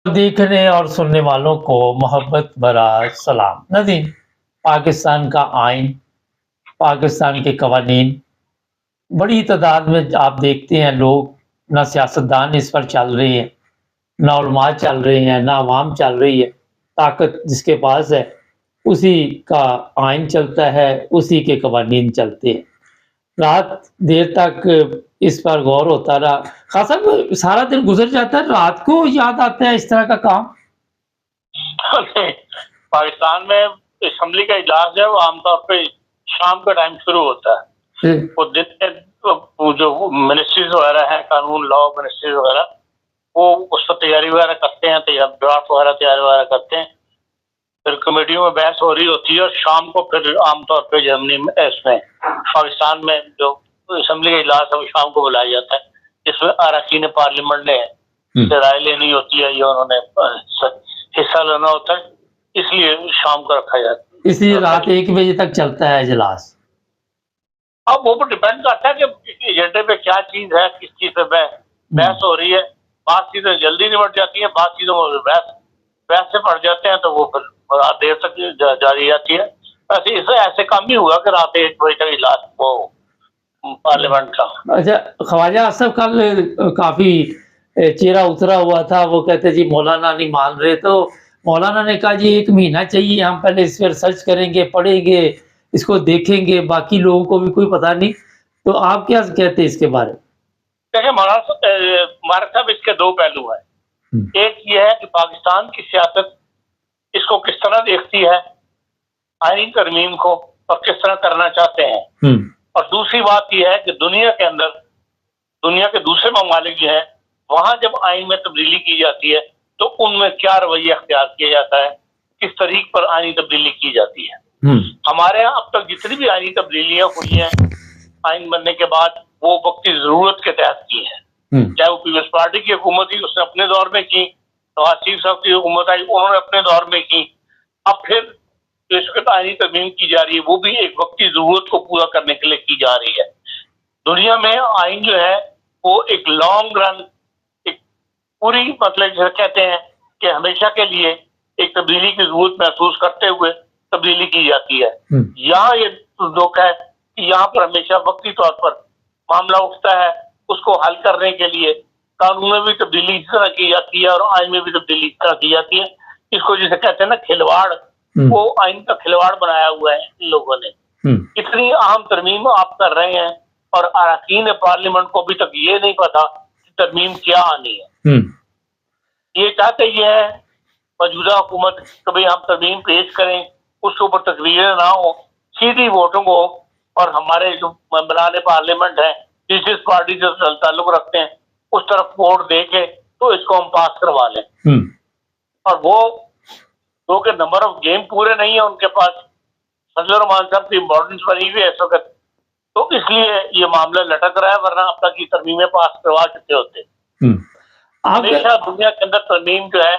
देखने और सुनने वालों को मोहब्बत भरा सलाम। नाज़रीन, पाकिस्तान का आइन, पाकिस्तान के कवानीन, बड़ी तादाद में आप देखते हैं लोग, ना सियासतदान इस पर चल रहे हैं, ना उलमा चल रहे हैं, ना अवाम चल रही है। ताकत जिसके पास है, उसी का आइन चलता है, उसी के कवानीन चलते हैं। रात देर तक इस पर गौर होता रहा। खान साहब, सारा दिन गुज़र जाता है, रात को याद आता है इस तरह का काम? पाकिस्तान में असेंबली का इजलास है वो आमतौर पे शाम का टाइम शुरू होता है। वो दिन में जो मिनिस्ट्रीज वगैरह है, कानून लॉ मिनिस्ट्रीज वगैरह, वो उस पर तैयारी वगैरह करते हैं, ड्राफ्ट वगैरह तैयारी वगैरह करते हैं। फिर कमेटियों में बहस हो रही होती है और शाम को फिर आमतौर पे जर्मनी में, इसमें पाकिस्तान में जो असेंबली का इजलास है वो शाम को बुलाया जाता है, जिसमें अरकान पार्लियामेंट ने राय लेनी होती है या उन्होंने हिस्सा लेना होता है, इसलिए शाम को रखा जाता है। इसलिए रात 1 बजे तक चलता है इजलास। अब वो डिपेंड करता है कि एजेंडे पे क्या चीज है, किस चीज पे बहस हो रही है। बात चीजें जल्दी निपट जाती है, बात चीजों में बहस से पड़ जाते हैं, तो वो फिर रात देर तक जारी जाती है। ऐसे इससे ऐसे काम ही हुआ कि रात 1 बजे तक इजलास वो पार्लियामेंट का। अच्छा, ख्वाजा आसफ कल काफी चेहरा उतरा हुआ था। वो कहते जी मौलाना नहीं मान रहे, तो मौलाना ने कहा जी 1 महीना चाहिए, हम पहले इस पर सर्च करेंगे, पढ़ेंगे, इसको देखेंगे, बाकी लोगों को भी कोई पता नहीं। तो आप क्या कहते हैं इसके बारे में? देखिए मौलाना साहब, इसके दो पहलू हैं। एक ये है कि पाकिस्तान की सियासत इसको किस तरह देखती है, आईनी तरमीम को, और किस तरह करना चाहते हैं। और दूसरी बात यह है कि दुनिया के अंदर, दुनिया के दूसरे ममालिक जो हैं, वहां जब आइन में तब्दीली की जाती है तो उनमें क्या रवैया अख्तियार किया जाता है, किस तरीके पर आइनी तब्दीली की जाती है। हमारे यहाँ अब तक जितनी भी आइनी तब्दीलियां हुई हैं आइन बनने के बाद, वो वक्ती जरूरत के तहत की है। चाहे वो पीपल्स पार्टी की हुकूमत थी, उसने अपने दौर में की, नवाज शरीफ साहब की हुकूमत आई, उन्होंने अपने दौर में की। अब फिर इस वक्त आइनी तरमीम की जा रही है, वो भी एक वक्ती जरूरत को पूरा करने के लिए की जा रही है। दुनिया में आइन जो है वो एक लॉन्ग रन, एक पूरी, मतलब जैसे कहते हैं कि हमेशा के लिए एक तब्दीली की जरूरत महसूस करते हुए तब्दीली की जाती है। यहाँ ये धोखा है कि यहाँ पर हमेशा वक्ती तौर पर मामला उठता है, उसको हल करने के लिए कानून में भी तब्दीली इस तरह की जाती है और आइन में भी तब्दीली इस तरह की जाती है। इसको जिसे कहते हैं ना खिलवाड़, वो आइन का खिलवाड़ बनाया हुआ है इन लोगों ने। इतनी अहम तरमीम आप कर रहे हैं और अरकान पार्लियामेंट को अभी तक ये नहीं पता कि तरमीम क्या आनी है। ये चाहते ये है मौजूदा हुकूमत कभी हम तरमीम पेश करें, उसके ऊपर तकरीरें ना हो, सीधी वोटों को, और हमारे जो मेंबरान पार्लियामेंट है जिस पार्टी से ताल्लुक रखते हैं उस तरफ वोट दे के तो इसको हम पास करवा लें। और वो दो के नंबर ऑफ गेम पूरे नहीं है उनके पास। फजल रहमान साहब की इम्पोर्टेंस बनी हुई है इस वक्त, तो इसलिए ये मामला लटक रहा है, वरना अब तक की तरमीमें पास करवा चुके होते। हमेशा दुनिया के अंदर तरमीम जो है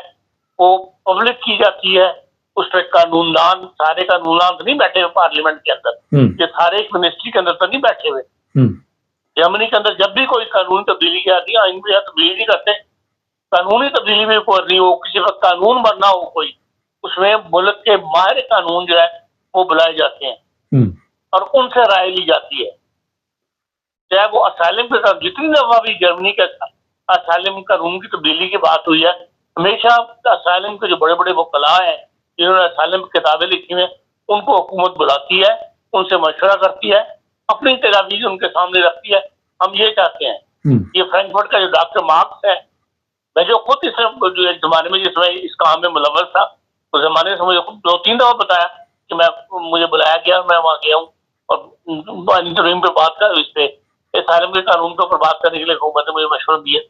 वो पब्लिक की जाती है, उस पर कानूनदान, सारे कानूनदान तो नहीं बैठे हुए पार्लियामेंट के अंदर, ये सारे एक मिनिस्ट्री के अंदर तो नहीं बैठे हुए। जर्मनी के अंदर जब भी कोई कानूनी तब्दीली की आती है, आइन में तब्दीली नहीं करते, कानूनी तब्दीली भी कोई नहीं हो, किसी वक्त कानून बनना हो कोई, उसमें मुल्क के माहिर कानून जो है वो बुलाए जाते हैं और उनसे राय ली जाती है। चाहे वो असाइलम के साथ, जितनी दफा भी जर्मनी के असाइलम कानून की तब्दीली की बात हुई है, हमेशा असाइलम के जो बड़े बड़े वकला हैं जिन्होंने असाइलम की किताबें लिखी हैं, उनको हुकूमत बुलाती है, उनसे मशवरा करती है, अपनी तजावीज उनके सामने रखती है। हम ये चाहते हैं, ये फ्रैंकफर्ट का जो डॉक्टर मार्क्स है, मैं जो खुद इस जमाने में जिसमें इस काम में मुलव्वस था, उस जमाने से मुझे 2-3 दफा बताया कि मुझे बुलाया गया, मैं वहां गया हूँ और इंटरव्यू पे बात कर, इस पे असाइलम के कानून के ऊपर बात करने के लिए हुकूमत ने मुझे मशवरा दिया,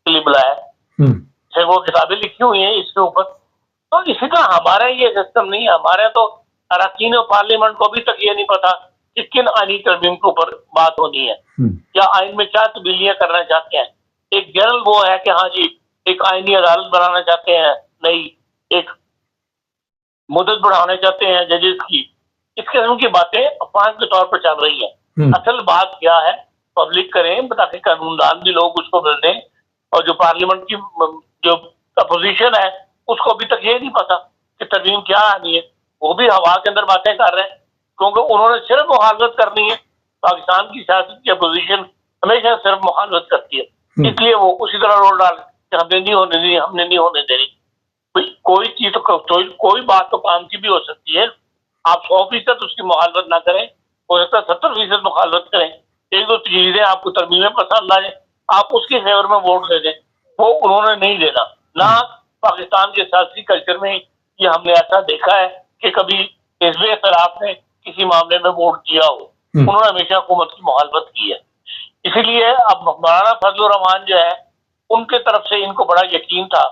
के लिए बुलाया। फिर वो किताबें लिखी हुई हैं इसके ऊपर। तो इसी तरह हमारा ये सिस्टम नहीं है। हमारे तो अरकान पार्लियामेंट को अभी तक ये नहीं पता कि किन आइनी तरमीम के ऊपर बात होनी है या आइन में क्या तब्दीलियां करना चाहते हैं। एक जनरल वो है कि हाँ जी एक आइनी अदालत बनाना चाहते हैं, नई एक मुद्दत बढ़ाना चाहते हैं जजेस की, इस किस्म की बातें अफवाह के तौर पर चल रही है। असल बात क्या है पब्लिक करें, ताकि कानूनदान भी लोग उसको दें, और जो पार्लियामेंट की जो अपोजिशन है उसको अभी तक ये नहीं पता कि तरमीम क्या आनी है, वो भी हवा के अंदर बातें कर रहे हैं, क्योंकि उन्होंने सिर्फ मुखालफत करनी है। पाकिस्तान की सियासत की अपोजिशन हमेशा सिर्फ मुखालफत करती है, इसलिए वो उसी तरह रोल डाल कि हमने नहीं होने दी, हमने नहीं होने देनी। कोई चीज तो कोई बात तो काम की भी हो सकती है, आप 100% उसकी मुखालफत ना करें, हो सकता है 70% मुखालफत करें, एक दो चीजें आपको तरमीमें पसंद आ जाए, आप उसके फेवर में वोट दे दें, वो उन्होंने नहीं देना ना। पाकिस्तान के सियासी कल्चर में ये हमने ऐसा देखा है कि कभी हिज़्ब इख्तिलाफ ने किसी मामले में वोट किया हो, उन्होंने हमेशा हुकूमत की मुखालफत की है। इसीलिए अब मौलाना फजलुर रहमान जो है, उनके तरफ से इनको बड़ा यकीन था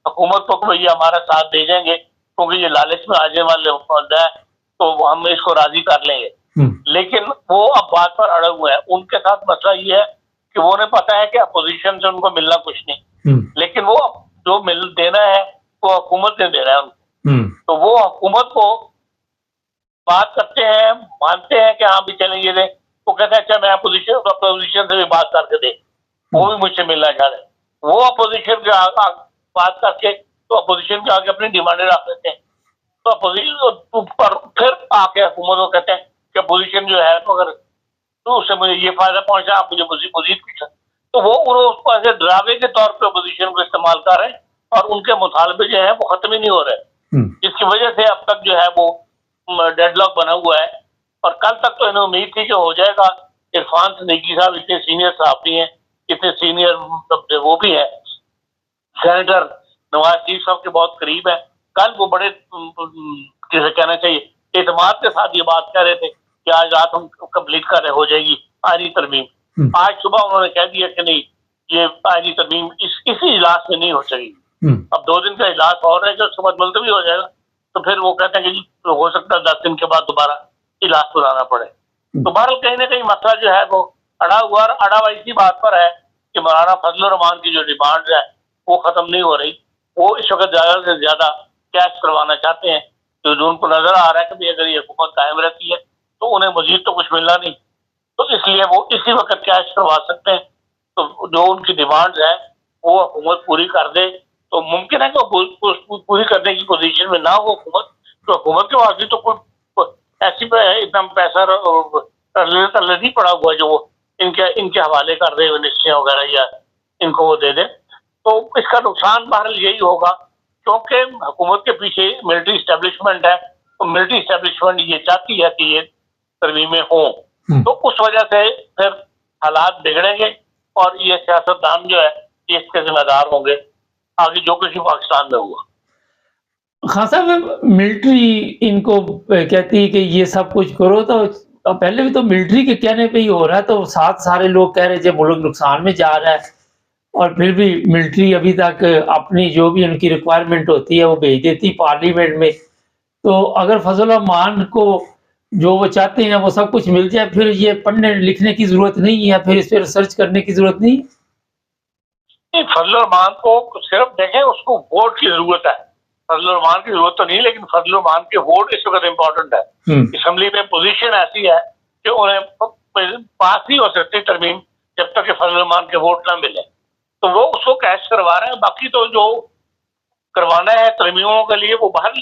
हुकूमत को, भैया हमारा साथ दे जाएंगे, क्योंकि ये लालच में आने वाले बंदा है तो हम इसको राजी कर लेंगे। लेकिन वो अब बात पर अड़े हुए हैं। उनके साथ मसला ये है कि वो उन्हें पता है कि अपोजिशन से उनको मिलना कुछ नहीं, लेकिन वो जो मिल देना है वो हुकूमत ने देना है उनको। तो वो हुकूमत को बात करते हैं, मानते हैं कि हाँ भी चलेंगे दे, वो कहते हैं अच्छा मैं अपोजिशन से भी बात करके दे, वो भी मुझसे मिलना चाह रहे हैं। वो अपोजिशन के बात करके तो अपोजिशन के आगे अपनी डिमांडें रख देते हैं, तो अपोजिशन पर फिर आके हुकूमत को कहते हैं कि अपोजिशन जो है तो अगर तो उससे मुझे ये फायदा पहुंचा, आप मुझे मजीद कुछ, तो वो उसको ऐसे डरावे के तौर पर अपोजिशन को इस्तेमाल कर रहे हैं और उनके मुतालबे जो है वो खत्म ही नहीं हो रहे, जिसकी वजह से अब तक जो है वो डेडलॉक बना हुआ है। और कल तक तो इन्हें उम्मीद थी कि हो जाएगा। इरफान सिद्दीकी साहब इतने सीनियर सहाफ़ी हैं, इतने सीनियर वो भी हैं, सेनेटर नवाज शरीफ साहब के बहुत करीब है। कल वो बड़े किसे कहना चाहिए एतमाद के साथ ये बात कह रहे थे कि आज रात हम कंप्लीट कर रहे हो जाएगी आईनी तरमीम। आज सुबह उन्होंने कह दिया कि नहीं, ये आईनी तरमीम इसी इजलास में नहीं हो सकेगी। अब 2 दिन का इजलास और है, जो उसके बाद मुलतवी हो जाएगा, तो फिर वो कहते हैं कि जी हो सकता है 10 दिन के बाद दोबारा इजलास बुलाना पड़े। तो बहरहाल कहीं ना कहीं मसला जो है वो अड़ा हुआ, और अड़ा हुआ इसी बात पर है कि मौलाना फजलुर रहमान की जो डिमांड है वो खत्म नहीं हो रही। वो इस वक्त ज्यादा से ज्यादा कैश करवाना चाहते हैं, तो उनको नजर आ रहा है कि अगर ये हुकूमत कायम रहती है तो उन्हें मजीद तो कुछ मिलना नहीं, तो इसलिए वो इसी वक्त कैश करवा सकते हैं। तो जो उनकी डिमांड है वो हुकूमत पूरी कर दे तो मुमकिन है कि पूरी करने की पोजीशन में ना हो हुकूमत, तो हुकूमत के पास भी तो कोई ऐसी इतना पैसा तरले नहीं पड़ा हुआ जो वो इनके हवाले कर दे निश्चय वगैरह या इनको वो दे दे। तो इसका नुकसान बहरहाल यही होगा, क्योंकि हुकूमत के पीछे मिलिट्री इस्टेब्लिशमेंट है, तो मिलिट्री इस्टेब्लिशमेंट ये चाहती है कि ये तरमीमें हों, तो उस वजह से फिर हालात बिगड़ेंगे और ये सियासतदान जो है ये इसके जिम्मेदार होंगे आगे जो कुछ पाकिस्तान में हुआ। हाँ साहब, मिलिट्री इनको कहती है कि ये सब कुछ करो, तो पहले भी तो मिलिट्री के कहने पे ही हो रहा है, तो सारे लोग कह रहे थे मुल्क नुकसान में जा रहा है, और फिर भी मिलिट्री अभी तक अपनी जो भी उनकी रिक्वायरमेंट होती है वो भेज देती पार्लियामेंट में। तो अगर फजल रहमान को जो वो चाहते हैं वो सब कुछ मिल जाए, फिर ये पढ़ने लिखने की जरूरत नहीं है, फिर इस पर रिसर्च करने की जरूरत नहीं। फजल रहमान को सिर्फ देखें, उसको वोट की जरूरत है, फजल रहमान की जरूरत तो नहीं, लेकिन फजल रहमान के वोट इस वक्त इम्पोर्टेंट है। असम्बली में पोजीशन ऐसी है कि उन्हें पास नहीं हो सकती तरमीम जब तक फजल रहमान के वोट ना मिले, तो वो उसको कैश करवा रहे हैं। बाकी तो जो करवाना है तरमीमों के लिए वो बाहर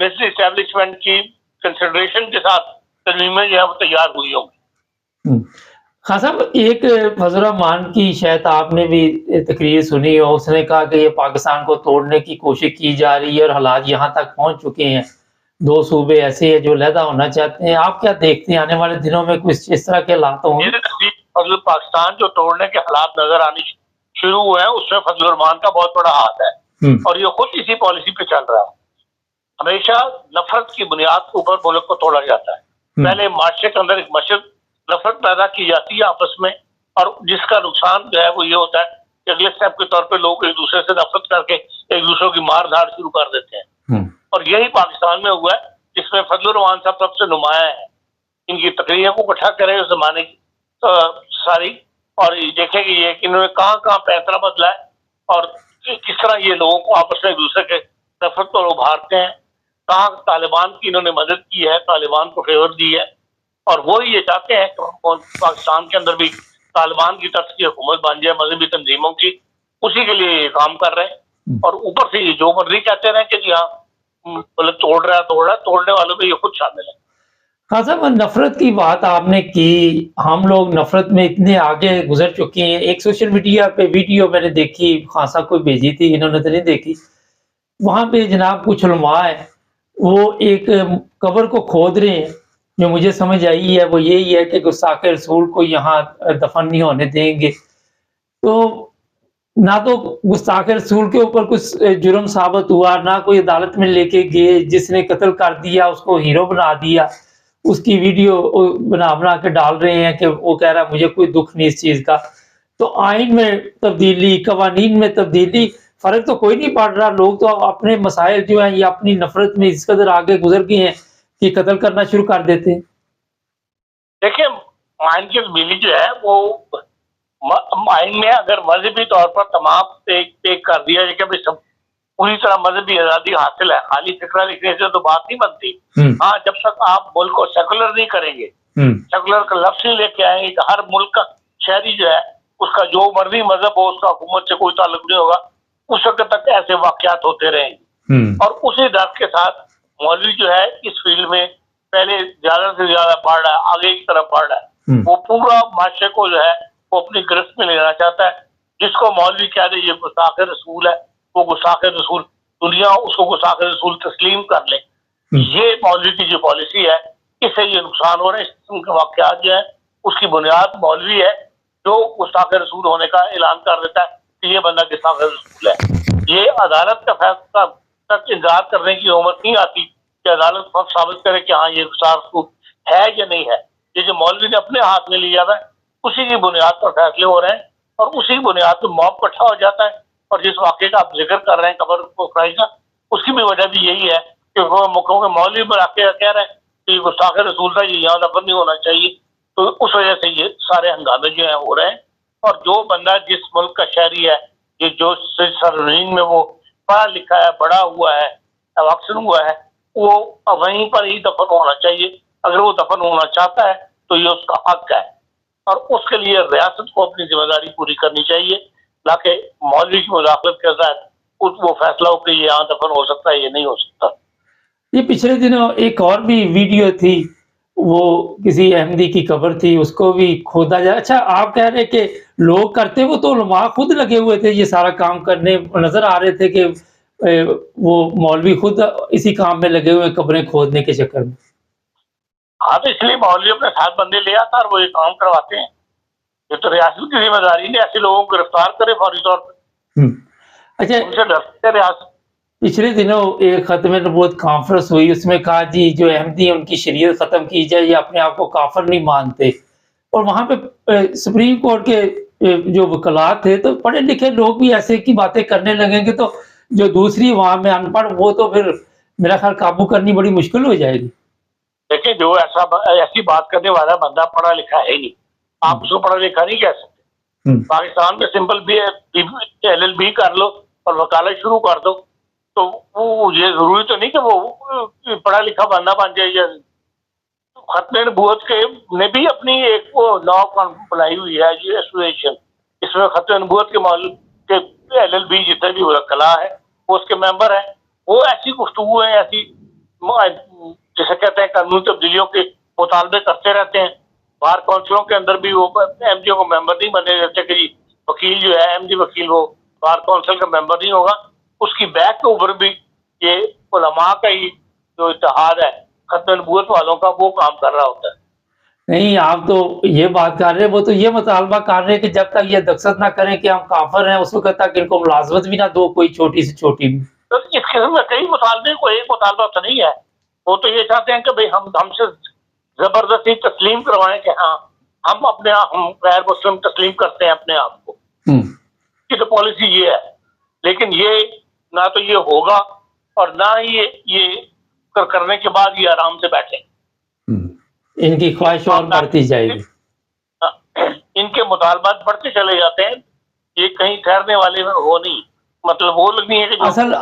मिलिट्री इस्टेब्लिशमेंट की कंसिडरेशन के साथ तरमीमें जो है वो तैयार हुई होंगी। हाँ साहब, एक फजल रहमान की शायद आपने भी तकरीर सुनी हो, उसने कहा कि ये पाकिस्तान को तोड़ने की कोशिश की जा रही है और हालात यहाँ तक पहुँच चुके हैं, 2 सूबे ऐसे हैं जो अलहदा होना चाहते हैं। आप क्या देखते हैं आने वाले दिनों में कुछ इस तरह के हालात होंगे? पाकिस्तान जो तोड़ने के हालात नजर आने शुरू हुए हैं उसमें फजल रहमान का बहुत बड़ा हाथ है, और ये खुद इसी पॉलिसी पे चल रहा है। हमेशा नफरत की बुनियाद के ऊपर मुल्क को तोड़ा जाता है। पहले माशरे के अंदर एक मशरक नफरत पैदा की जाती है आपस में, और जिसका नुकसान जो है वो ये होता है कि अगले स्टेप के तौर पे लोग एक दूसरे से नफरत करके एक दूसरे की मार धाड़ शुरू कर देते हैं। और यही पाकिस्तान में हुआ है, जिसमें फजल रहमान साहब सबसे नुमाया है। इनकी तकरीरों को इकट्ठा करें उस जमाने की सारी, और देखें कि ये कि इन्होंने कहाँ कहाँ पैंतरा बदला है और किस तरह ये लोगों को आपस में एक दूसरे के नफरत पर उभारते हैं। कहाँ तालिबान की इन्होंने मदद की है, तालिबान को फेवर दी है, और वो ही ये चाहते हैं कि पाकिस्तान के अंदर भी तालिबान की तरफ की हुकूमत बन जाए मजहबी तंजीमों की, उसी के लिए ये काम कर रहे हैं। और ऊपर से ये जो मर्जी कहते रहे कि जी हाँ बोले तोड़ रहा है, तोड़ने वालों में ये खुद शामिल है। हाँ साहब, नफरत की बात आपने की, हम लोग नफरत में इतने आगे गुजर चुके हैं। एक सोशल मीडिया पे वीडियो मैंने देखी, खान साहब को भेजी थी, इन्होंने तो नहीं देखी। वहां पे जनाब कुछ उलमा है, वो एक कब्र को खोद रहे हैं। जो मुझे समझ आई है वो यही है कि गुस्ताखे रसूल को यहाँ दफन नहीं होने देंगे। तो ना तो गुस्ताखे रसूल के ऊपर कुछ जुर्म साबित हुआ, ना कोई अदालत में लेके गए, जिसने कत्ल कर दिया उसको हीरो बना दिया, उसकी वीडियो बना के डाल रहे हैं कि वो कह रहा है मुझे कोई दुख नहीं इस चीज का। तो आइन में तब्दीली, कवानीन में तब्दीली, फर्क तो कोई नहीं पड़ रहा। लोग तो अपने मसाइल जो हैं, ये अपनी नफरत में इस कदर आगे गुजर गए हैं कि कत्ल करना शुरू कर देते हैं। देखिए, आइन की तब्दीली जो है वो आइन में अगर मजहबी तौर पर तमाम पेक कर दिया जाए कि भाई सब पूरी तरह मजहबी आजादी हासिल है, खाली फिक्रा लिखने से तो बात नहीं बनती। हाँ, जब तक आप मुल्क को सेकुलर नहीं करेंगे, सेकुलर का लफ्ज नहीं लेके आएंगे कि हर मुल्क का शहरी जो है उसका जो मर्जी मजहब हो उसका हुकूमत से कोई ताल्लुक नहीं होगा, उस वक्त तक ऐसे वाकयात होते रहेंगे। और उसी दर्द के साथ मौलवी जो है इस फील्ड में पहले ज्यादा से ज्यादा बढ़ रहा है, आगे की तरफ बढ़ रहा है। वो पूरा माशरे को जो है वो अपनी गिरफ्त में लेना चाहता है। जिसको मौलवी कह दे ये गुस्ताखे रसूल है, वो गुस्ताखे रसूल, दुनिया उसको गुस्ताखे रसूल तस्लीम कर ले। ये मौलवी की जो पॉलिसी है, इससे ये नुकसान हो रहे हैं। इस किस्म के वाकयात जो है उसकी बुनियाद मौलवी है जो गुस्ताखे रसूल होने का ऐलान कर देता है कि ये बंदा गुस्ताखे रसूल है। ये अदालत का फैसला तक इंतजार करने की उम्र नहीं आती कि अदालत खुद साबित करे कि हाँ ये गुस्ताखे रसूल है या नहीं है। ये जो मौलवी ने अपने हाथ में लिया है उसी की बुनियाद पर फैसले हो रहे हैं और उसी बुनियाद पर मॉब इकट्ठा हो जाता है। और जिस वाक़े का आप जिक्र कर रहे हैं कब्र को खुदाई का, उसकी भी वजह भी यही है कि मुल्कों के मौलवी बना के कह रहे हैं कि गुस्ताखे रसूल था, ये यहाँ दफन नहीं होना चाहिए। तो उस वजह से ये सारे हंगामे जो हैं हो रहे हैं। और जो बंदा जिस मुल्क का शहरी है, ये जो सरजमीन में वो पढ़ा लिखा है, बड़ा हुआ है, अक्सर हुआ है, वो वहीं पर ही दफन होना चाहिए। अगर वो दफन होना चाहता है तो ये उसका हक है और उसके लिए रियासत को अपनी जिम्मेदारी पूरी करनी चाहिए, ना कि मौलवी की मुदाखलत के साथ वो फैसला हो कि ये यहाँ दफन हो सकता है, ये नहीं हो सकता। ये पिछले दिनों एक और भी वीडियो थी, वो किसी अहमदी की कब्र थी, उसको भी खोदा जाए। अच्छा, आप कह रहे कि लोग करते, वो तो उलमा खुद लगे हुए थे ये सारा काम करने, नजर आ रहे थे कि वो मौलवी खुद इसी काम में लगे हुए कब्रें खोदने के चक्कर में। हाँ, तो इसलिए मौलवी अपने साथ बंदे ले आता और वो ये काम करवाते हैं। ये तो रियासत की जिम्मेदारी है ऐसे लोगों को गिरफ्तार करे फौरी तौर पर। अच्छा, उनसे डरते रियासत। पिछले दिनों एक खत्म नबूवत कॉन्फ्रेंस हुई, उसमें कहा जी जो अहमदी उनकी शरीयत खत्म की जाए, ये अपने आप को काफिर नहीं मानते। और वहां पे सुप्रीम कोर्ट के जो वकलात थे, तो पढ़े लिखे लोग भी ऐसे की बातें करने लगेंगे तो जो दूसरी वहां में अनपढ़, वो तो फिर मेरा ख्याल काबू करनी बड़ी मुश्किल हो जाएगी। देखिए, जो ऐसी बात करने वाला बंदा पढ़ा लिखा है ही नहीं, आप उसको पढ़ा लिखा नहीं कह सकते। पाकिस्तान में सिंपल भी LLB कर लो और वकालत शुरू कर दो, तो वो ये जरूरी तो नहीं कि वो पढ़ा लिखा बंदा बन जाए। खत्म नबूवत के ने भी अपनी एक वो लॉ बनाई हुई है एसोसिएशन, इसमें खत्म नबूवत के LLB जितने भी वकला है वो उसके मेंबर है। वो ऐसी गुफ्तगू है, ऐसी जैसे कहते हैं कानूनी तब्दीलियों के मुतालबे करते रहते हैं। बार काउंसिलों के अंदर भी वो MD को मेंबर नहीं बने देते कि जी वकील जो है MD वकील वो बार काउंसिल का मेंबर नहीं होगा। उसकी बैक के ऊपर भी ये उलमा का ही जो इत्तेहाद है खत्म नबूवत वालों का, वो काम कर रहा होता है। नहीं, आप तो ये बात कर रहे हैं, वो तो ये मुतालबा कर रहे हैं कि जब तक ये दस्तखत ना करें कि हम काफिर हैं, उस वक्त तक इनको मुलाजमत भी ना दो, कोई छोटी से छोटी भी। तो इस किस्म में कई मुतालबे, को एक मुतालबा तो नहीं है। वो तो ये चाहते हैं कि भाई हमसे जबरदस्ती तस्लीम करवाएं कि हाँ हम अपने आप, हम गैर मुस्लिम तस्लीम करते हैं अपने आप को। ये तो पॉलिसी ये है। लेकिन ये ना तो ये होगा और ना ही ये करने के बाद ये आराम से बैठे। इनकी ख्वाहिश और बढ़ती जाएगी, इनके मुतालबात बढ़ते चले जाते हैं, ये कहीं ठहरने वाले में हो नहीं। मतलब वो लोग नहीं है कि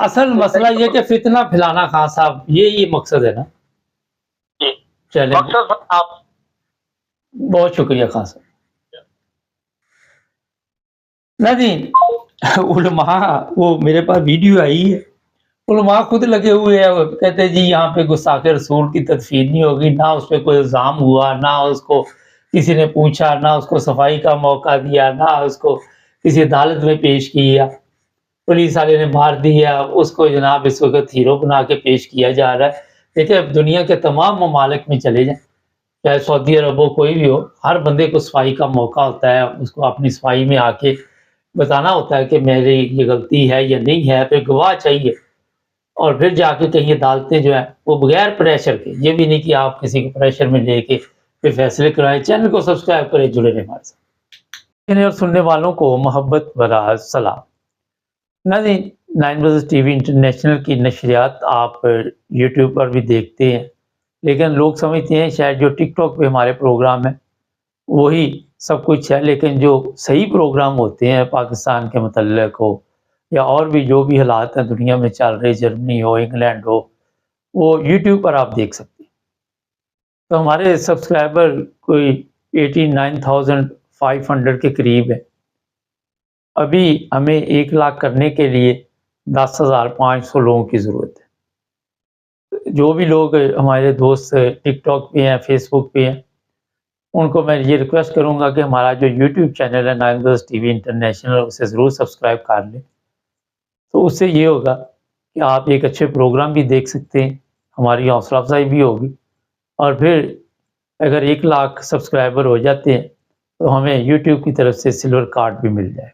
असल मसला ये कि फितना फैलाना, खान साहब, ये मकसद है ना। चले, मकसद आप, बहुत शुक्रिया खान साहब। नाज़रीन, उलमा, वो मेरे पास वीडियो आई है, उलमा खुद लगे हुए हैं, वो कहते हैं जी यहाँ पे गुस्ताखे रसूल की तदफीन नहीं होगी, ना उस पे कोई इल्ज़ाम हुआ, ना उसको किसी ने पूछा, ना उसको सफाई का मौका दिया, ना उसको किसी अदालत में पेश किया, पुलिस वाले ने मार दिया, उसको जनाब इस वक़्त हीरो बना के पेश किया जा रहा है। देखिए, अब दुनिया के तमाम ममालिक में चले जाएँ, चाहे सऊदी अरब हो, कोई भी हो, हर बंदे को सफाई का मौका होता है, उसको अपनी सफाई में आके बताना होता है कि मेरी ये गलती है या नहीं है, फिर गवाह चाहिए और फिर जाके कहीं अदालतें जो हैं वो बगैर प्रेशर के, ये भी नहीं कि आप किसी को प्रेशर में लेके फिर फैसले कराएँ। चैनल को सब्सक्राइब करें, जुड़े रहें हमारे साथ। देखने और सुनने वालों को मोहब्बत भरा सलाम। नाज़रीन, 9 बज़ टीवी इंटरनेशनल की नशरियात आप यूट्यूब पर भी देखते हैं, लेकिन लोग समझते हैं शायद जो टिकटॉक पे हमारे प्रोग्राम हैं वही सब कुछ है, लेकिन जो सही प्रोग्राम होते हैं पाकिस्तान के मुतल्लिक़ हो या और भी जो भी हालात हैं दुनिया में चल रहे, जर्मनी हो, इंग्लैंड हो, वो यूट्यूब पर आप देख सकते हैं। तो हमारे सब्सक्राइबर कोई 89,500 के करीब है। अभी हमें 1 लाख करने के लिए 10,500 लोगों की ज़रूरत है। जो भी लोग हमारे दोस्त टिकटॉक पे हैं, फेसबुक पे हैं, उनको मैं ये रिक्वेस्ट करूँगा कि हमारा जो यूट्यूब चैनल है 9 बज़ टीवी इंटरनेशनल, उसे ज़रूर सब्सक्राइब कर लें। तो उससे ये होगा कि आप एक अच्छे प्रोग्राम भी देख सकते हैं, हमारी हौसला अफ़ज़ाई भी होगी और फिर अगर 1 लाख सब्सक्राइबर हो जाते हैं तो हमें यूट्यूब की तरफ से सिल्वर कार्ड भी मिल जाएगा।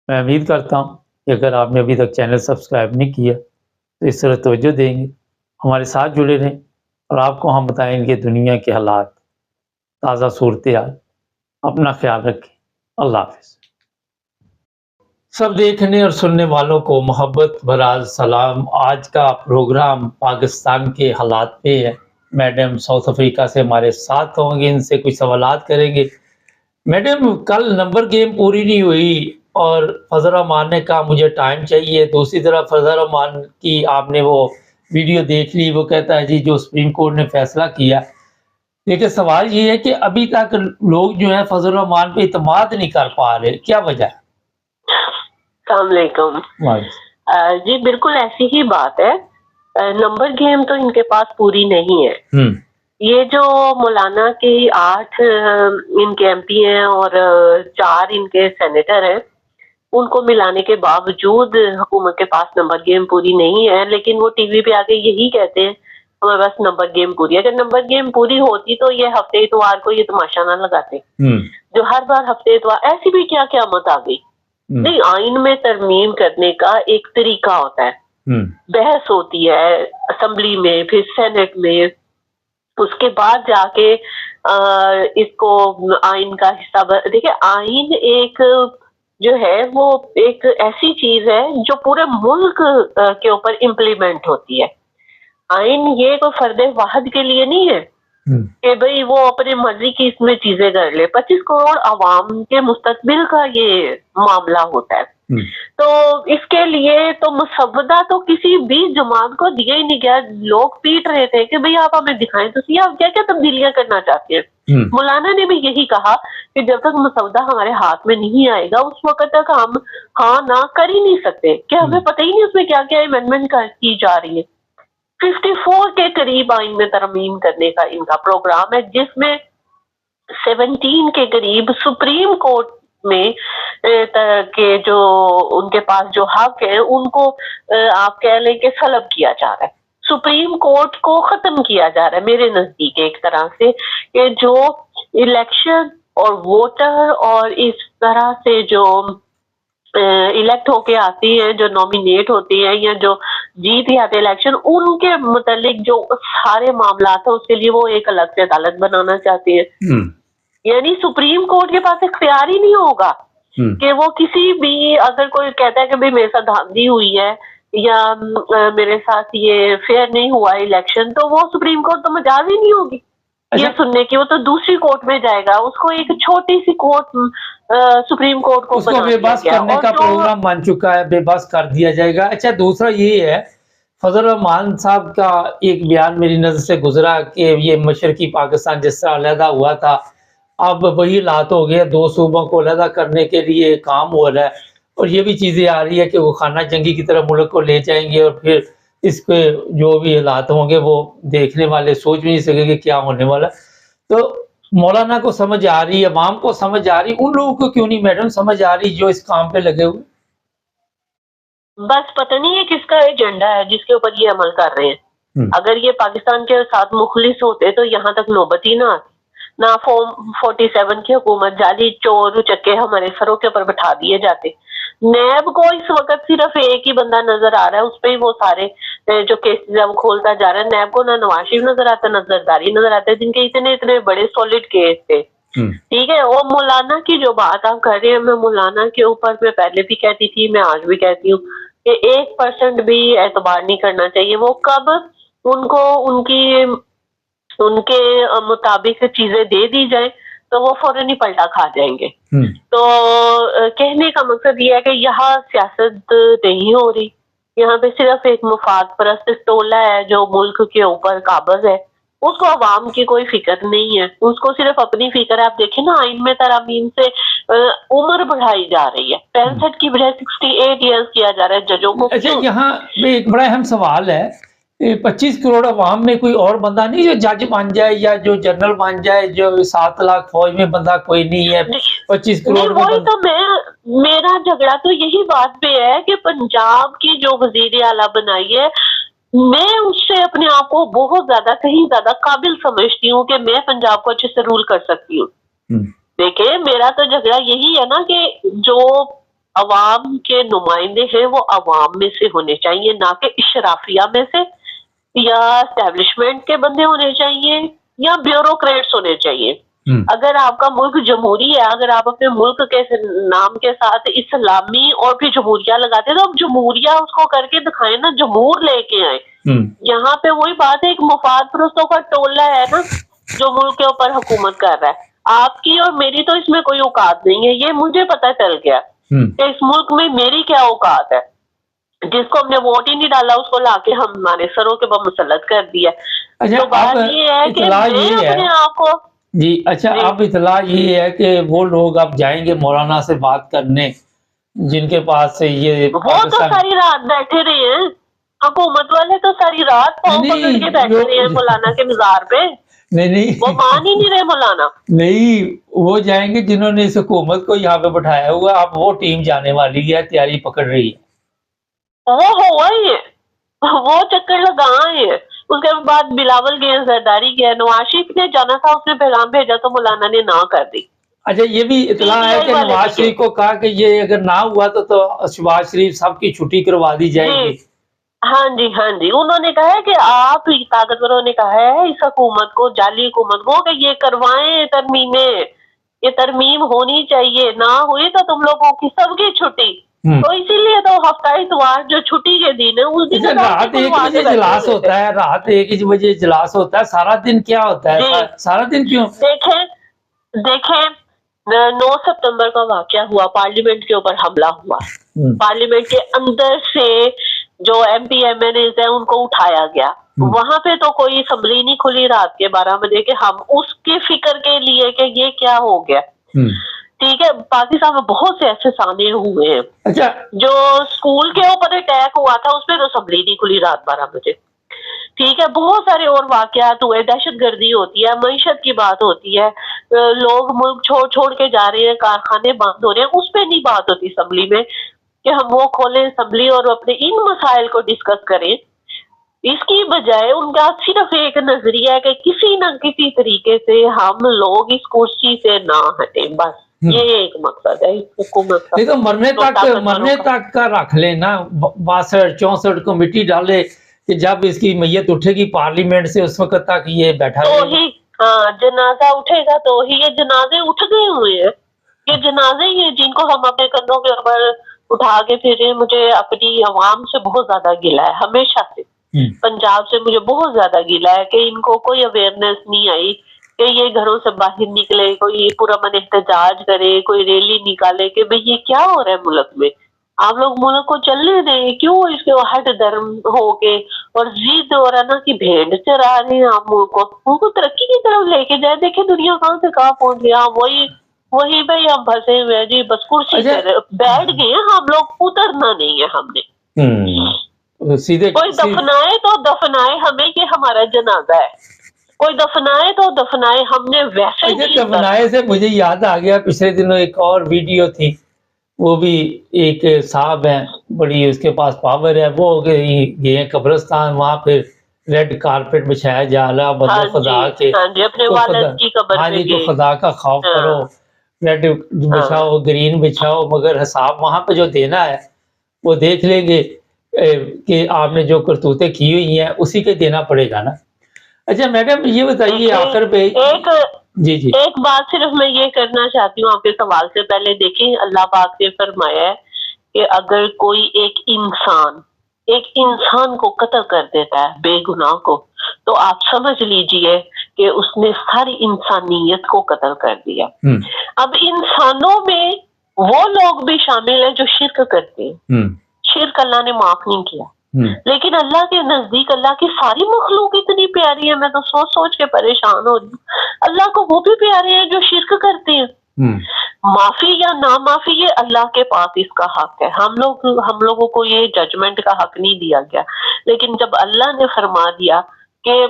मैं उम्मीद करता हूँ कि अगर आपने अभी तक चैनल सब्सक्राइब नहीं किया तो इस तरह तवज्जो देंगे, हमारे साथ जुड़े रहें और आपको हम बताएँगे दुनिया के हालात, ताज़ा सूरत-ए-हाल। अपना ख्याल रखें। अल्लाह हाफ़िज़। सब देखने और सुनने वालों को मोहब्बत भरा सलाम। आज का प्रोग्राम पाकिस्तान के हालात पे है। मैडम साउथ अफ्रीका से हमारे साथ होंगे, इनसे कुछ सवालात करेंगे। मैडम, कल नंबर गेम पूरी नहीं हुई और फजल रहमान ने कहा मुझे टाइम चाहिए। दूसरी तरफ फजल रहमान की आपने वो वीडियो देख ली, वो कहता है जी जो सुप्रीम कोर्ट ने फैसला किया। लेकिन सवाल ये है कि अभी तक लोग जो है फजल रहमान पे इतमाद नहीं कर पा रहे, क्या वजह है? अस्सलामुअलैकुम। जी बिल्कुल ऐसी ही बात है। नंबर गेम तो इनके पास पूरी नहीं है। ये जो मौलाना के 8 इनके एमपी हैं और 4 इनके सेनेटर हैं, उनको मिलाने के बावजूद हुकूमत के पास नंबर गेम पूरी नहीं है, लेकिन वो टीवी पे आके यही कहते हैं हमारे पास नंबर गेम पूरी है। अगर नंबर गेम पूरी होती तो ये हफ्ते इतवार को ये तमाशा ना लगाते जो हर बार हफ्ते इतवार। ऐसी भी क्या क़यामत आ गई? नहीं, आइन में तरमीम करने का एक तरीका होता है, बहस होती है असेंबली में, फिर सेनेट में, उसके बाद जाके इसको आइन का हिस्सा। देखिए, आइन एक जो है वो एक ऐसी चीज है जो पूरे मुल्क के ऊपर इम्प्लीमेंट होती है। आइन ये कोई फर्दे वाहिद के लिए नहीं है कि भाई वो अपनी मर्जी की इसमें चीजें कर ले। 25 करोड़ आवाम के मुस्तकबिल का ये मामला होता है। तो इसके लिए तो मुसव्वदा तो किसी भी जमात को दिया ही नहीं गया। लोग पीट रहे थे कि भाई आप हमें दिखाएं तो आप क्या क्या तब्दीलियां करना चाहते हैं। मौलाना ने भी यही कहा कि जब तक मुसव्वदा हमारे हाथ में नहीं आएगा उस वक्त तक हम हाँ ना कर ही नहीं सकते, कि हमें पता ही नहीं उसमें क्या क्या अमेंडमेंट की जा रही है। 54 के करीब आइन में तरमीम करने का इनका प्रोग्राम है, जिसमें 17 के करीब सुप्रीम कोर्ट में के जो उनके पास जो हक है उनको आप कह लें कि सलब किया जा रहा है। सुप्रीम कोर्ट को खत्म किया जा रहा है मेरे नजदीक एक तरह से, कि जो इलेक्शन और वोटर और इस तरह से जो इलेक्ट होके आती है, जो नॉमिनेट होती है या जो जीत जाते इलेक्शन, उनके मुतालिक जो सारे मामला है उसके लिए वो एक अलग से अदालत बनाना चाहती है। यानी सुप्रीम कोर्ट के पास इख्तियार ही नहीं होगा कि वो किसी भी, अगर कोई कहता है कि भाई मेरे साथ धांधली हुई है या मेरे साथ ये फेयर नहीं हुआ इलेक्शन, तो वो सुप्रीम कोर्ट तो मजाज ही नहीं होगी ये सुनने की। वो तो दूसरी कोर्ट में जाएगा, उसको एक छोटी सी कोर्ट सुप्रीम कोर्ट को उसको बेबस करने का प्रोग्राम बन चुका है, बेबस कर दिया जाएगा। अच्छा, दूसरा ये है, फजल रहमान साहब का एक बयान मेरी नजर से गुजरा कि ये मशरकी पाकिस्तान जिस तरह अलहदा हुआ था, अब वही हालात हो गए, 2 सूबों को अलहदा करने के लिए काम हो रहा है। और ये भी चीज़ें आ रही है कि वो खाना जंगी की तरह मुल्क को ले जाएंगे और फिर इसके जो भी हालात होंगे वो देखने वाले सोच भी नहीं सकेंगे क्या होने वाला। तो मौलाना को समझ आ रही, अवाम को समझ आ रही, उन लोगों को क्यों नहीं मैडम समझ आ रही जो इस काम पे लगे हुए? बस पता नहीं है किसका एजेंडा है जिसके ऊपर ये अमल कर रहे हैं। अगर ये पाकिस्तान के साथ मुखलिस होते तो यहाँ तक नौबत ही ना आती। ना फॉर्म 47 की हुकूमत, जाली चोर उचक्के हमारे सरों के ऊपर बैठा दिए जाते। नैब को इस वक्त सिर्फ एक ही बंदा नजर आ रहा है, उस पर ही वो सारे जो केसेस है वो खोलता जा रहा है। नैब को ना नवाज शरीफ नजर आता, ना जरदारी नजर आता है, जिनके इतने इतने बड़े सॉलिड केस थे। ठीक है, और मौलाना की जो बात आप कर रहे हैं, मैं मौलाना के ऊपर मैं पहले भी कहती थी, मैं आज भी कहती हूँ कि 1% भी एतबार नहीं करना चाहिए। वो कब उनको उनके मुताबिक चीजें दे दी जाए तो वो फौरन ही पलटा खा जाएंगे। तो कहने का मकसद ये है कि यहाँ सियासत नहीं हो रही, यहाँ पे सिर्फ एक मुफाद परस्त टोला है जो मुल्क के ऊपर काबिज है। उसको अवाम की कोई फिक्र नहीं है, उसको सिर्फ अपनी फिक्र है। आप देखें ना, आइन में तरमीम से उम्र बढ़ाई जा रही है, 65 की बजाय 68 ईयर्स किया जा रहा है जजों को। अच्छा, यहाँ पे एक बड़ा अहम सवाल है, 25 करोड़ अवाम में कोई और बंदा नहीं जो जज बन जाए या जो जनरल बन जाए, जो 7 लाख फौज में बंदा कोई नहीं है 25 करोड़ में। वही तो मेरा झगड़ा तो यही बात पे है कि पंजाब की जो वजीर आला बनाई है, मैं उससे अपने आप को बहुत ज्यादा, कहीं ज्यादा काबिल समझती हूँ कि मैं पंजाब को अच्छे से रूल कर सकती हूँ। देखिए, मेरा तो झगड़ा यही है ना कि जो अवाम के नुमाइंदे हैं वो अवाम में से होने चाहिए, ना कि इशराफिया में से, या एस्टेब्लिशमेंट के बंदे होने चाहिए, या ब्यूरोक्रेट्स होने चाहिए। अगर आपका मुल्क जमहूरी है, अगर आप अपने मुल्क के नाम के साथ इस्लामी और फिर जमहूरिया लगाते हैं तो आप जमहूरिया उसको करके दिखाए ना, जमहूर लेके आए। यहाँ पे वही बात है, एक मुफाद परस्तों का टोला है ना जो मुल्क के ऊपर हुकूमत कर रहा है। आपकी और मेरी तो इसमें कोई औकात नहीं है, ये मुझे पता चल गया कि इस मुल्क में मेरी क्या औकात है। जिसको हमने वोट ही नहीं डाला उसको लाके हम हमारे सरों के ऊपर मुसल्लत कर दिया। तो बात ये है कि मैं अपने आप को जी, अच्छा, अब इतला ये है कि वो लोग अब जाएंगे मौलाना से बात करने जिनके पास से ये वो तो सारी रात बैठे रहे हैं, हुकूमत वाले तो सारी रात पाँव पकड़ के बैठे रहे हैं मौलाना के मज़ार पे। नहीं, वो मान ही नहीं रहे मौलाना। नहीं, वो जाएंगे जिन्होंने इस हुकूमत को यहाँ पे बैठाया हुआ। अब वो टीम जाने वाली है, तैयारी पकड़ रही है। वो हुआ ही है, वो चक्कर लगा है। उसके बाद बिलावल गए, जरदारी गया, नवाज शरीफ ने जाना था, उसने पैगाम भेजा तो मौलाना ने ना कर दी। अच्छा, ये भी इतला है कि नवाज शरीफ को कहा कि ये अगर ना हुआ तो शहबाज शरीफ साहब की छुट्टी करवा दी जाएगी। हाँ जी, हाँ जी, उन्होंने कहा है कि आप ताकतवरों ने कहा है इस हुकूमत को, जाली हुकूमत को, कि ये करवाएं तरमीमें, ये तरमीम होनी चाहिए, ना हुई तो तुम लोगों की सबकी छुट्टी। तो इसीलिए तो हफ्ता इतवार जो छुट्टी के दिन है उस दिन रात 1 बजे इजलास होता है, रात 1 बजे इजलास होता है। सारा दिन क्या होता है, सारा दिन क्यों? देखें 9 सितंबर का वाकया हुआ, पार्लियामेंट के ऊपर हमला हुआ, पार्लियामेंट के अंदर से जो MP MNAs है उनको उठाया गया। वहां पे तो कोई असेंबली नहीं खुली रात के 12 बजे के, हम उसके फिक्र के लिए कि ये क्या हो गया। ठीक है, पाकिस्तान में बहुत से ऐसे सामने हुए हैं। अच्छा, जो स्कूल के ऊपर अटैक हुआ था उसमें तो असेंबली नहीं खुली रात 12 बजे। ठीक है, बहुत सारे और वाकयात हुए, दहशतगर्दी होती है, मईशत की बात होती है, लोग मुल्क छोड़ के जा रहे हैं, कारखाने बंद हो रहे हैं, उस पर नहीं बात होती असेंबली में कि हम वो खोलें असेंबली और अपने इन मसाइल को डिस्कस करें। इसकी बजाय उनका सिर्फ एक नजरिया है कि किसी न किसी तरीके से हम लोग इस कुर्सी से ना हटे, बस ये एक मकसद है इस हुकूमत का। तो मरने तक का रख लेना, 62-64 कमेटी डाले कि जब इसकी मैयत उठेगी पार्लियामेंट से उस वक्त तक ये बैठा तो ही, हाँ, जनाजा उठेगा तो ही। ये जनाजे उठ गए हुए हैं, ये जनाजे ही हैं जिनको हम अपने कंधों के ऊपर उठा के फिर। मुझे अपनी अवाम से बहुत ज्यादा गिला है, हमेशा से पंजाब से मुझे बहुत ज्यादा गिला है कि इनको कोई अवेयरनेस नहीं आई कि ये घरों से बाहर निकले, कोई पुरअमन एहतजाज करे, कोई रैली निकाले कि भाई ये क्या हो रहा है मुल्क में, आप लोग मुल्क को चलने दें, क्यों इसके हट धर्म हो के और जिद हो रहा ना कि भेड़ चरा रहे हैं आप मुल्क को तरक्की की तरफ लेके जाए। देखे दुनिया कहाँ से कहाँ पहुंच गया। वही वही भाई हम फंसे हुए हैं जी, बस कुर्सी अच्छा। पे बैठ गए हैं हम लोग, उतरना नहीं है हमने। सीधे कोई दफनाए तो दफनाए हमें, ये हमारा जनाजा है। कोई दफनाए तो दफनाए, हमने वैसे अच्छा, ही दफनाए से मुझे याद आ गया, पिछले दिनों एक और वीडियो थी, वो भी एक साहब हैं, बड़ी उसके पास पावर है, वो गए कब्रिस्तान, वहां पे रेड कारपेट बिछाया जा रहा, हाँ बंदो खुदा जी, के हाँ जी, अपने तो वालिद की कब्र हाँ पे जी, तो गए। खुदा का खौफ हाँ, करो, रेड बिछाओ, ग्रीन बिछाओ, मगर हिसाब वहां पे जो देना है वो देख लेंगे कि आपने जो करतूतें की हुई हैं उसी के देना पड़ेगा ना। अच्छा मैडम, ये बताइए आखिर पे जी जी एक बात सिर्फ मैं ये करना चाहती हूँ आपके सवाल से पहले। देखिए, अल्लाह पाक ने फरमाया है कि अगर कोई एक इंसान को कत्ल कर देता है, बेगुनाह को, तो आप समझ लीजिए कि उसने सारी इंसानियत को कत्ल कर दिया। अब इंसानों में वो लोग भी शामिल हैं जो शिर्क करते हैं। शिर्क अल्लाह ने माफ नहीं किया, लेकिन अल्लाह के नजदीक अल्लाह की सारी मखलूक इतनी प्यारी है, मैं तो सोच सोच के परेशान हो रही हूँ। अल्लाह को वो भी प्यारे हैं जो शिर्क करते हैं। माफी या ना माफी ये अल्लाह के पास इसका हक है, हम लोगों को ये जजमेंट का हक नहीं दिया गया। लेकिन जब अल्लाह ने फरमा दिया कि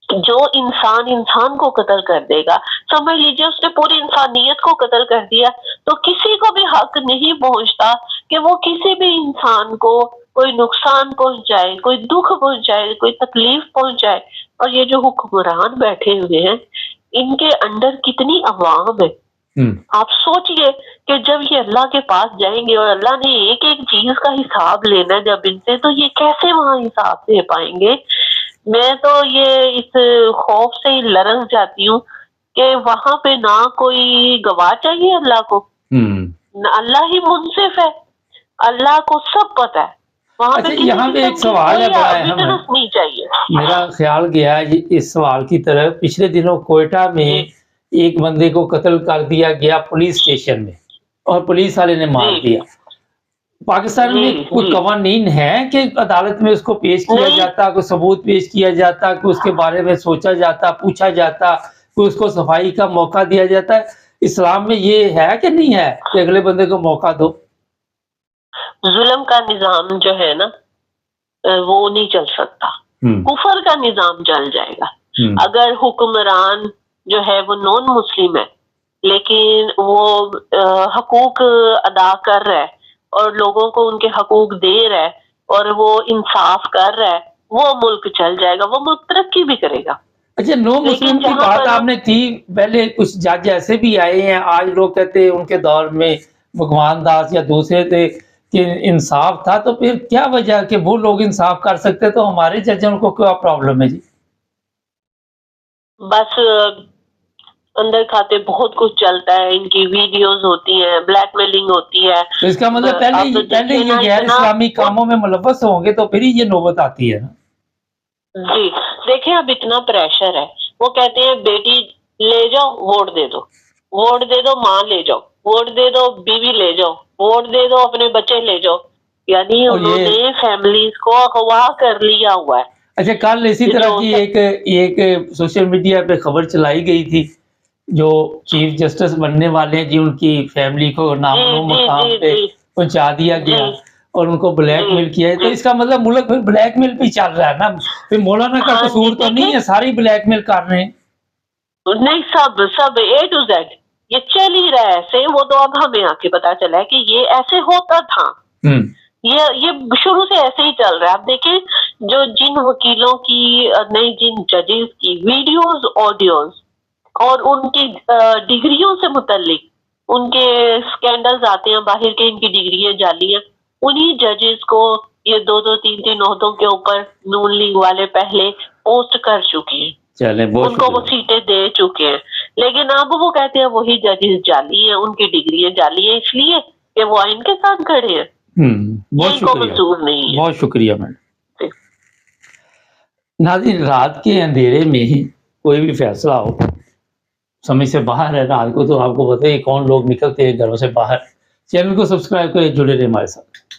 जो इंसान को कत्ल कर देगा, समझ लीजिए उसने पूरी इंसानियत को कत्ल कर दिया, तो किसी को भी हक नहीं पहुंचता कि वो किसी भी इंसान को कोई नुकसान पहुंचाए, कोई दुख पहुंचाए, कोई तकलीफ पहुंचाए। और ये जो हुक्मरान बैठे हुए हैं, इनके अंडर कितनी अवाम है। आप सोचिए कि जब ये अल्लाह के पास जाएंगे और अल्लाह ने एक एक चीज का हिसाब लेना है जब इनसे, तो ये कैसे वहां हिसाब दे पाएंगे। मैं तो ये इस खौफ से ही लरस जाती हूँ कि वहां पे ना कोई गवाह चाहिए अल्लाह को, अल्लाह ही मुंसिफ है, अल्लाह को सब पता है। वहां पे यहाँ पे एक सवाल है बड़ा नहीं चाहिए। मेरा ख्याल गया इस सवाल की तरफ। पिछले दिनों कोयटा में एक बंदे को कत्ल कर दिया गया पुलिस स्टेशन में, और पुलिस वाले ने मार दिया। पाकिस्तान में कोई कवानीन है कि अदालत में उसको पेश किया जाता, कोई सबूत पेश किया जाता, कि उसके बारे में सोचा जाता, पूछा जाता, कोई उसको सफाई का मौका दिया जाता है? इस्लाम में ये है कि नहीं है कि अगले बंदे को मौका दो? जुल्म का निजाम जो है ना, वो नहीं चल सकता। कुफर का निजाम चल जाएगा। अगर हुक्मरान जो है वो नॉन मुस्लिम है, लेकिन वो हकूक अदा कर रहा है और लोगों को उनके हकूक दे रहा है और वो इंसाफ कर रहा है, वो मुल्क चल जाएगा, वो मुल्क तरक्की भी करेगा। अच्छा, नो मुस्लिम की बात आपने की, पहले कुछ जज ऐसे भी आए हैं, आज लोग कहते हैं उनके दौर में भगवान दास या दूसरे थे कि इंसाफ था, तो फिर क्या वजह कि वो लोग इंसाफ कर सकते, तो हमारे जजों को क्या प्रॉब्लम है जी? बस अंदर खाते बहुत कुछ चलता है, इनकी वीडियोस होती हैं, ब्लैकमेलिंग होती है। तो इसका मतलब पहले ये गैर इस्लामी कामों में मुलव्वस होंगे तो फिर ये नौबत आती है ना जी। देखिए, अब इतना प्रेशर है, वो कहते हैं बेटी ले जाओ वोट दे दो, वोट दे दो, माँ ले जाओ वोट दे दो, बीवी ले जाओ वोट दे दो, अपने बच्चे ले जाओ, यानी उन्होंने फैमिलीज को अगवा कर लिया हुआ है। अच्छा, कल इसी तरह की एक सोशल मीडिया पे खबर चलाई गई थी, जो चीफ जस्टिस बनने वाले हैं जी, उनकी फैमिली को नामो मकाम पे पहुंचा दिया गया और उनको ब्लैकमेल किया है। तो इसका मतलब मुल्क फिर ब्लैकमेल पे चल रहा है ना, फिर मौलाना का कसूर तो नहीं है, सारी ब्लैकमेल कर रहे हैं। नहीं, सब A to Z ये चल ही रहा है ऐसे। वो तो अब हमें आके पता चला है कि ये ऐसे होता था, ये शुरू से ऐसे ही चल रहा है। आप देखें, जो जिन वकीलों की नहीं, जिन जजेस की वीडियोस, ऑडियोज और उनकी डिग्रियों से मुतल्लिक उनके स्कैंडल्स आते हैं बाहर के, इनकी डिग्रियां जाली हैं, उन्हीं जजेस को ये 2-2, 3-3 ओहदों के ऊपर नून लीग वाले पहले पोस्ट कर चुके हैं, उनको वो सीटें दे चुके हैं। लेकिन अब वो कहते हैं वही जजेस जाली हैं, उनकी डिग्रियां जाली हैं, इसलिए कि वो आइन के साथ खड़े हैं। इनको मंजूर नहीं है। बहुत शुक्रिया मैडम। नाज़रीन, रात के अंधेरे में कोई भी फैसला हो, समझ से बाहर है, रात को तो आपको पता है कौन लोग निकलते हैं घरों से बाहर। चैनल को सब्सक्राइब करें, जुड़े रहे हमारे साथ।